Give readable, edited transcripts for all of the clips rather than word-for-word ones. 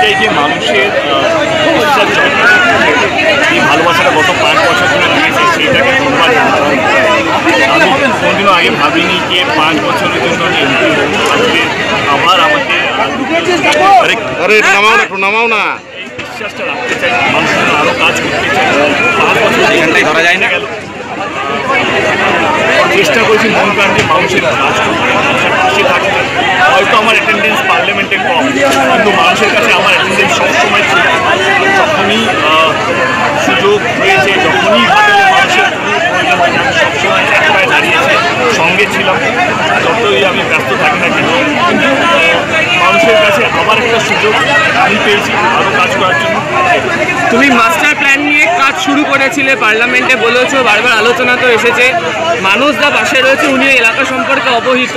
চাই যে মানুষের বিশ্বাস এই ভালোবাসাটা গত 5 বছর ধরে দিয়েছে সেইটাকে ধন্যবাদ জানাতে। আমি কোনোদিনও আগে ভাবিনি যে 5 বছরের জন্য যে আজকে আবার আমাকে নামাও না বিশ্বাসটা রাখতে চাই, মানুষের আরও কাজ করতে চাই। 5 বছর এখানটাই ধরা যায় না গেল, চেষ্টা করেছি মন প্রাণে মানুষের কাজ করতে, মানুষের পাশে থাকতে। হয়তো আমার অ্যাটেন্ডেন্স পার্লামেন্টে কম, কিন্তু মানুষের কাছে আমার অ্যাটেন্ডেন্স সবসময় ছিল। যখনই সুযোগ হয়েছে, যখনই ঘাটালে মানুষের কোনো প্রয়োজন হয়, আমি সবসময় এক পায়ে দাঁড়িয়েছি, সঙ্গে ছিলাম। যতই আমি ব্যস্ত থাকি না কেন, কিন্তু মানুষের কাছে আবার একটা সুযোগ আমি পেয়েছি আরও কাজ করার জন্য। তুমি মাস্টার প্ল্যান নিয়ে কাজ শুরু করেছিলে, পার্লামেন্টে বলেছো, বারবার আলোচনা তো এসেছে। মানুষদা পাশে রয়েছে, উনি এলাকা সম্পর্কে অবহিত।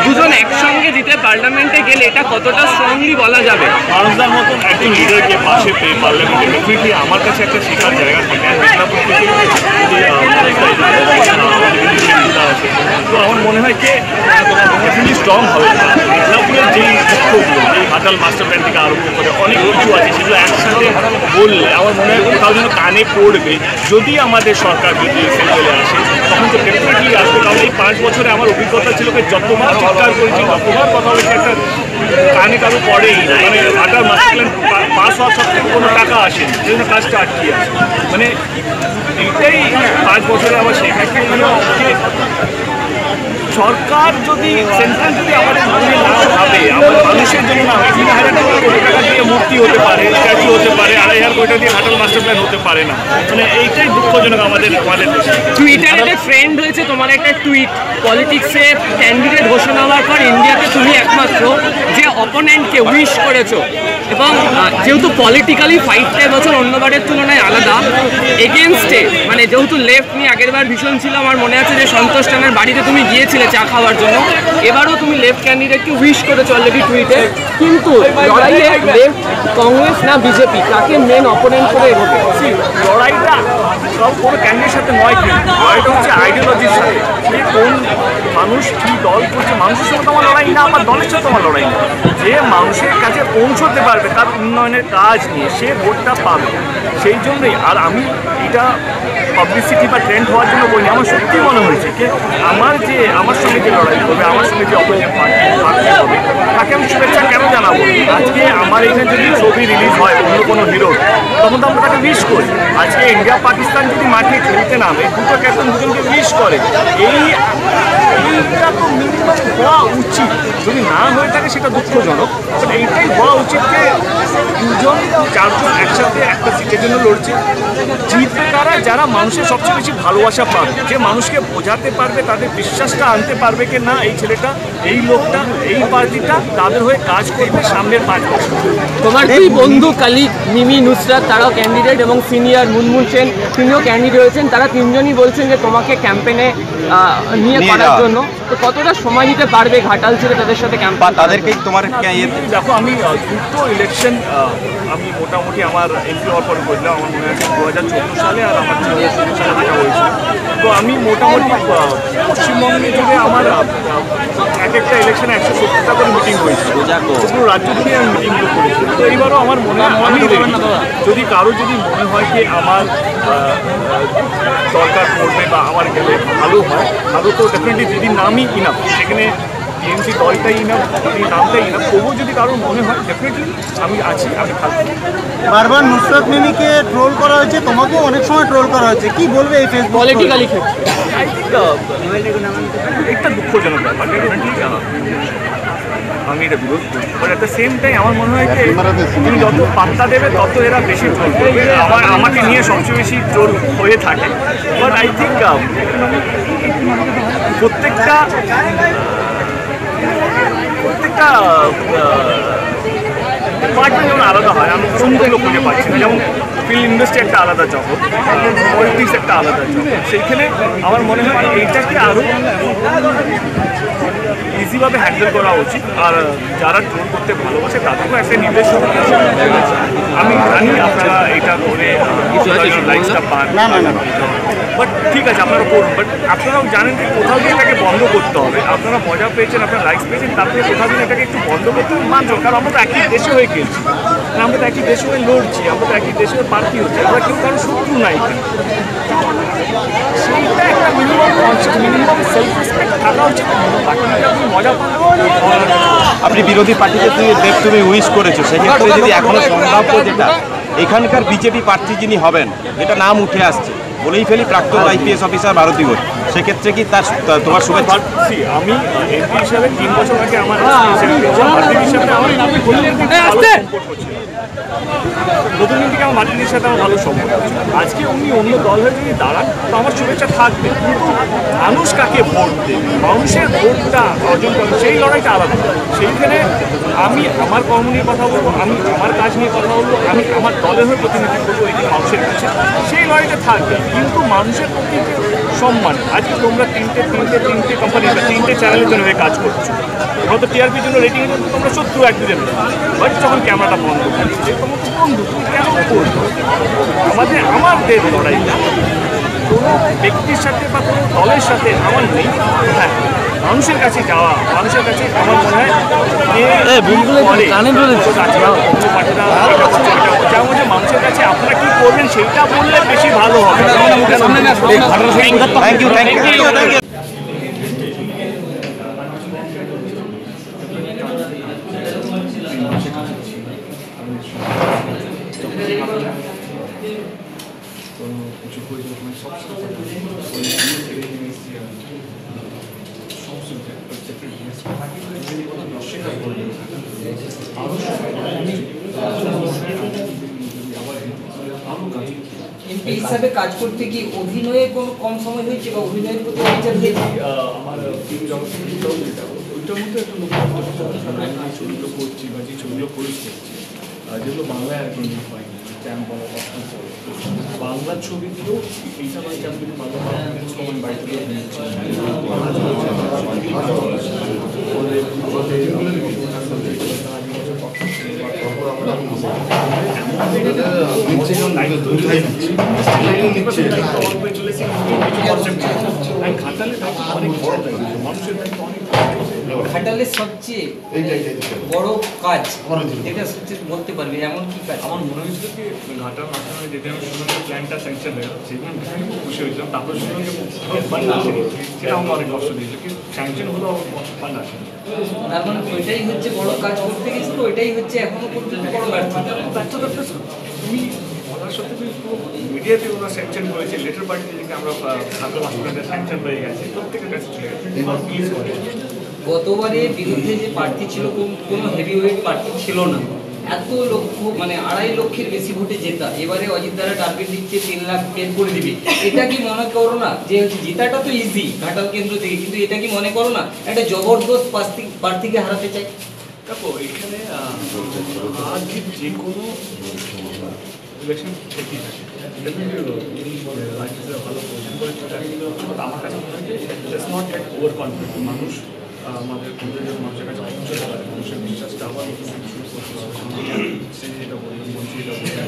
দুজন একসঙ্গে জিতে পার্লামেন্টে গেলে এটা কতটা স্ট্রংলি বলা যাবে? মানুষদার মতন একজন লিডারকে পাশে পেয়ে পার্লামেন্টে ডেফিনেটলি আমার কাছে একটা শেখার জায়গা থাকে। তো আমার মনে হয় যে ডেফিনেটলি স্ট্রং হবে। মেদিনীপুরের যেই লক্ষ্যগুলো, এই ঘাটাল মাস্টার প্ল্যান থেকে আরম্ভ করে অনেক কিছু আছে, সেগুলো একসাথে বললে আমার মনে হয় কোথাও যেন কানে পড়বে। যদি আমাদের সরকার যদি চলে আসে, তখন তো ডেফিনেটলি আসবে। কারণ এই 5 বছরে আমার অভিজ্ঞতা ছিল যে যতবার চিৎকার করেছি, যতবার কথা বলেছি, একটা কানে কারো পড়েই না। মানে ঘাটাল মাস্টার প্ল্যান পাস হওয়ার সব থেকে কোনো টাকা আসেনি, সেই জন্য কাজটা আটকে আছে। মানে এইটাই 5 বছরে আমার শেখাকে যে সরকার যদি সেন্ট্রাল যদি আমাদের জন্য না ভাবে, আমার মানুষের জন্য না হয়, 3,000 কোটি টাকা দিয়ে মূর্তি হতে পারে, স্ট্যাচু হতে পারে, 2,500 কোটি দিয়ে ঘাটাল মাস্টার প্ল্যান হতে পারে না। মানে এইটাই দুঃখজনক আমাদের দেশে। টুইটারে একটা ট্রেন্ড হয়েছে, তোমার একটা টুইট, পলিটিক্সে ক্যান্ডিডেট ঘোষণা হওয়ার পর ইন্ডিয়াতে তুমি একমাত্র যে অপোনেন্টকে উইশ করেছো। এবং যেহেতু পলিটিক্যালি ফাইটটা এবছর অন্যবারের তুলনায় আলাদা, এগেনস্টে মানে যেহেতু লেফট নিয়ে আগেরবার ভীষণ ছিল, আমার মনে আছে যে সন্তোষ টানার বাড়িতে তুমি গিয়েছিলে চা খাওয়ার জন্য, এবারও তুমি লেফট ক্যান্ডিডেটকে উইশ করেছো অলরেডি টুইটে। কিন্তু লড়াইয়ে লেফট কংগ্রেস না বিজেপি, তাকে মেন অপোনেন্ট করে এগোবে? লড়াইটা কোনো ক্যান্ডিডেটের সাথে নয়, কিন্তু লড়াইটা হচ্ছে আইডিওলজির সাথে। সে কোন মানুষ কী দল করছে, মানুষের সাথে তোমার লড়াই না, আমার দলের সাথে তোমার লড়াই না। যে মানুষের কাছে পৌঁছতে পারবে তার উন্নয়নের কাজ নিয়ে, সে ভোটটা পাবে। সেই জন্যই আর আমি এটা পাবলিসিটি বা ট্রেন্ড হওয়ার জন্য বলিনি। আমার সত্যি মনে হয়েছে যে আমার সঙ্গে যে লড়াই করবে, আমার সঙ্গে যে অপোজিট পার্টি হবে, তাকে আমি শুভেচ্ছা কেন জানাবো? আজকে আমার এখানে যদি ছবি রিলিজ হয় অন্য কোনো হিরোর, তখন তো আমরা তাকে উইশ করি। আজকে ইন্ডিয়া পাকিস্তান যদি মাঠে খেলতে নামে, দুটো ক্যাপ্টেন দুজনকে উইশ করে। এইটা তো মিনিমাম হওয়া উচিত। যদি না হয়ে থাকে সেটা দুঃখজনক, বাট এইটাই হওয়া উচিত যে 2জন 4জন একসাথে একটা সিটের জন্য লড়ছে। জিতবে তারা যারা মানুষের সবচেয়ে বেশি ভালোবাসা পাবে, যে মানুষকে বোঝাতে পারবে, তাদের বিশ্বাসটা আনতে পারবে যে না, এই ছেলেটা, এই লোকটা, এই পার্টিটা তাদের হয়ে কাজ করবে সামনের 5 বছর। তোমার দুই বন্ধু কালিক মিমি নুসরাত, তারাও ক্যান্ডিডেট, এবং সিনিয়র মুনমুন সেন, তিনিও ক্যান্ডিডেট হয়েছেন। তারা তিনজনই বলছেন যে তোমাকে ক্যাম্পেনে নিয়ে করার জন্য। তো কতটা সময় দিতে পারবে ঘাটাল ছেড়ে তাদের সাথে ক্যাম্পেন? তাদেরকেই তোমার দেখো, আমি দুটো ইলেকশন আমি মোটামুটি আমার এমপি হওয়ার পরে করলাম। আমার মনে আছে 2014 সালে আর আমার 2016 সালে দেখা হয়েছিল। তো আমি মোটামুটি পশ্চিমবঙ্গে জুড়ে আমার এক একটা ইলেকশনে 170টা করে মিটিং হয়েছিল, পুরো রাজ্য জুড়ে আমি মিটিংগুলো করেছি। তো এইবারও আমার মনে হয় আমি যদি কারো যদি মনে হয় যে আমার দরকার পড়বে বা আমার গেলে ভালো হয়, ভালো তো ডেফিনেটলি যদি নামই ইনাফ, সেখানে টিএমসি দলটাই ইনাফ, যদি নামটাই ইনাফ, তবুও যদি কারোর মনে হয় ডেফিনেটলি আমি আছি, আমি থাকবো। বারবার নুসরাত মিমিকে ট্রোল করা হয়েছে, তোমাকেও অনেক সময় ট্রোল করা হয়েছে, কি বলবে এই ফেসবুক পলিটিক্যালি ক্ষেত্রে? আই থিঙ্ক একটা দুঃখজনক ব্যাপার, ডেফিনেটলি আমি এটা বিরোধ করি। But at the same time আমার মনে হয় যে তুমি যত পাত্তা দেবে তত এরা বেশি ট্রোল করবে। আমাকে নিয়ে সবচেয়ে বেশি ট্রোল হয়ে থাকে। বাট আই থিঙ্ক প্রত্যেকটা ডিপার্টমেন্ট যেমন আলাদা হয়, আমি সুন্দরগুলো খুঁজে পাচ্ছি না। যেমন ফিল্ম ইন্ডাস্ট্রি একটা আলাদা জগৎ, পলিটিক্স একটা আলাদা জগৎ। সেইখানে আমার মনে হয় এইটাকে আরও ইজিভাবে হ্যান্ডেল করা উচিত। আর যারা ট্রোল করতে ভালোবাসে তাদেরকেও একটা নির্দেশন। আমি জানি আপনারা এটা করে লাইফটা পান, বাট ঠিক আছে আপনারা করুন। বাট আপনারাও জানেন যে কোথাও দিয়ে এটাকে বন্ধ করতে হবে। আপনারা মজা পেয়েছেন, আপনারা লাইকস পেয়েছেন, তারপরে কোথাও দিয়ে এটাকে একটু বন্ধ করতে হবে। মানছ, কারণ আমরা তো একই দেশে হয়ে গেছি। আমরা তো একই দেশের হয়ে লড়ছি, আমরা তো একই দেশের প্রার্থী হচ্ছি, আমরা কেউ কারো শত্রু নাই। সেইটা একটা minimum concept, minimum self respect থাকা উচিত। বাকিটা আপনি মজা পান। আপনি বিরোধী পার্টিকে তুমি উইশ করেছো, সেক্ষেত্রে যদি এখনো সম্ভাব্য যেটা এখানকার বিজেপি প্রার্থী যিনি হবেন, যেটা নাম উঠে আসছে, বলেই ফেলি প্রাক্তন আইপিএস অফিসার ভারতী ঘোষ, সেক্ষেত্রে কি তার তোমার শুভেচ্ছা? আমি এমপি হিসাবে 3 বছর আগে আমার হিসাবে আমার প্রথম দিকে আমার মাতৃদের সাথে আমার ভালো সম্পর্ক আছে। আজকে উনি অন্য দল হয়ে যদি দাঁড়ান তো আমার শুভেচ্ছা থাকবে, কিন্তু মানুষ কাকে ভোট দেবে, মানুষের ভোটটা অর্জন করবে, সেই লড়াইটা আলাদা। সেইখানে আমি আমার কর্ম নিয়ে কথা বলবো, আমি আমার কাজ নিয়ে কথা বলবো, আমি আমার দলের হয়ে প্রতিনিধিত্ব করবো এই মানুষের কাছে, সেই লড়াইটা থাকবে। কিন্তু মানুষের প্রতি সম্মান, আজকে তোমরা তিনটে কোম্পানি বা 3টে চ্যানেলের জন্য হয়ে কাজ করছো, হয়তো টিআরপির জন্য রেটিংয়ের জন্য তোমরা শত্রু একদিনের, বাট যখন ক্যামেরাটা বন্ধ করছে তোমার তো বন্ধু, তুমি কেন করবো? আমাদের লড়াইটা কোনো ব্যক্তির সাথে বা কোনো দলের সাথে আমার নেই। হ্যাঁ, মানুষের কাছে যাওয়া, মানুষের কাছে আমার মনে হয় মানুষের কাছে আপনারা কি করবেন সেইটা বললে বেশি ভালো হবে। Thank you. এমপি হিসাবে কাজ করতে কি অভিনয়ে কোনো কম সময় হয়েছে বা অভিনয়ের প্রতি অবিচার হয়েছে? আমার ওইটার মধ্যে একটা নতুন ছবিগুলো করছি বা যে ছবিগুলো করেছি যেগুলো বাংলায় এখন হয়নি, ক্যাম্প বলা বাংলা ছবিগুলো এইটা মানে ক্যাম্প যদি বাংলা বাড়িতে ঘাটালের সবচেয়ে বড় কাজ এটা সবচেয়ে বলতে পারবি এমন কি কাজ? আমার মনে হয়েছিল কি ঘাটার মাধ্যমে যেদিন আমি শুনলাম প্ল্যানটা স্যাংশন হয়ে সেদিন আমি খুব খুশি হয়েছিলাম। তারপর শুনলাম যে ফান্ড আসেনি, সেটা আমার অনেক কষ্ট দিয়েছিল, কিন্তু স্যাংশন হলো ফান্ড আসেনি। তার মানে ওইটাই হচ্ছে বড় কাজ করতে গেছিল, ওইটাই হচ্ছে এখনো পর্যন্ত বড় ব্যর্থতা। তুমি ওনার সাথে মিডিয়াতে ওরা স্যাংশন করেছে, লেটার পার্টি থেকে আমরা ছাত্র মাস্টারদের স্যাংশন হয়ে গেছে, প্রত্যেকের কাছে চলে গেছে। গতবারে বিরুদ্ধে যে প্রার্থী ছিল কোনো হেভিওয়েট প্রার্থী ছিল না, এত লক্ষ মানে 2.5 লক্ষের বেশি ভোটে জেতা, এবারে অজিত দ্বারা টার্গেট দিচ্ছে 3 লাখ বের করে দিবে। এটা কি মনে করো না যে জেতাটা তো ইজি ঘাটাল কেন্দ্র থেকে, কিন্তু এটা কি মনে করো না একটা জবরদস্ত প্রার্থীকে হারাতে চাই? দেখো এখানে আজকে যে কোনো ইলেকশন ঠিকই থাকে, ভালো পজিশন করে আমার কাছে মনে হয় যে নট এট ওভার কনফিডেন্ট। মানুষ আমাদের মানুষের কাছে পৌঁছতে পারে, মানুষের বিশ্বাসটা আবার যেটা বলবেন মন্ত্রী এটা বলবেন।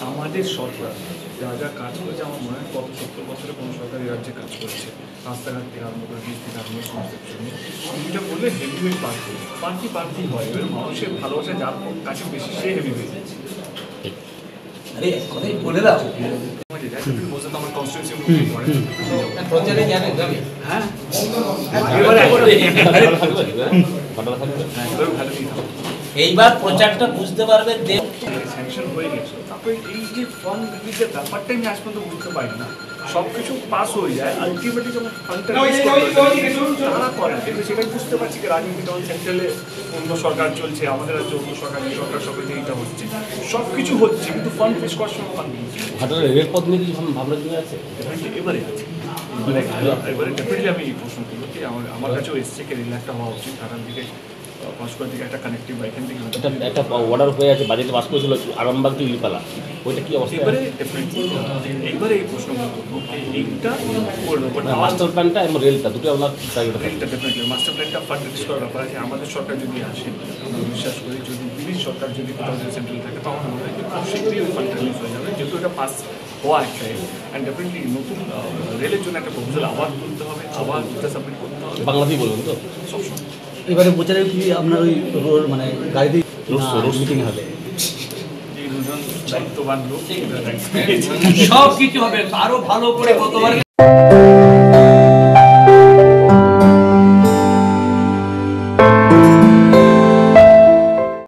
আমাদের সরকার যা যা কাজ করেছে আমার মনে হয় গত 70 বছরে কোনো সরকারি রাজ্যে কাজ করেছে, রাস্তাঘাট থেকে আরম্ভ করে বীজ থেকে আরম্ভ সমস্ত কিছু নিয়ে এটা বললে হেভিওয়েট প্রার্থী হয়। এবার মানুষের ভালোবাসা যার কাছে বেশি সে হেভিওয়েট। আরে কথাই বলে দাও। আমার কনস্টিটিউশন প্রচারে যাবে হ্যাঁ এইবার প্রচারটা বুঝতে পারবে স্যাংশন হয়ে গেছে। তারপরে এই যে ফর্ম রিলিজের ব্যাপারটা আমি আজ পর্যন্ত বুঝতে পারি না। সব কিছু পাস হয়ে যায়, আলটিমেটলি যখন ফান্ডটা তারা করেন, কিন্তু সেটাই বুঝতে পারছি যে রাজনীতি যখন সেন্ট্রালে অন্য সরকার চলছে, আমাদের রাজ্যে অন্য সরকার, এই সরকার সবাই এইটা হচ্ছে, সব কিছু হচ্ছে, কিন্তু ফান্ড ফেস করার সময় ফান্ড ঘাটালের রেলপথ নিয়ে কিছু ভাবনা চিন্তা আছে? এবারে আছে, এবারে ডেফিনেটলি আমি এই প্রশ্ন করবো কি আমার কাছেও এসছে কি রেল একটা হওয়া উচিত ঘাটাল দিকে, পাঁচকুড়া থেকে একটা কানেক্টিভ বা এখান থেকে একটা অর্ডার হয়ে আছে, বাজেটে পাস করেছিল আরামবাগ টু ইলিপালা, ওইটা কি অবস্থা? এইবারে এই প্রশ্ন করবো এইটা করবো, বাট মাস্টার প্ল্যানটা এবং রেলটা দুটো আপনার রেলটা ডেফিনেটলি মাস্টার প্ল্যানটা ফান্ড রিলিজ করার ব্যাপার আছে। আমাদের সরকার যদি আসে, বিশ্বাস করি যদি বিদেশ সরকার যদি কোথাও যদি সেন্ট্রাল থাকে তখন মনে হয় খুব শীঘ্রই ওই ফান্ড রিলিজ হয়ে যাবে, যেহেতু এটা পাস হওয়া একটা অ্যান্ড ডেফিনেটলি নতুন রেলের জন্য একটা প্রপোজাল আবার তুলতে হবে, আবার সাবমিট করতে হবে, বাংলাতেই বলুন তো সবসময়। এবারে প্রচারে কি আপনার ওই মানে গাড়িতে মিটিং হবে? দুজন দায়িত্ববান লোক সব কিছু হবে আরো ভালো করে গতবার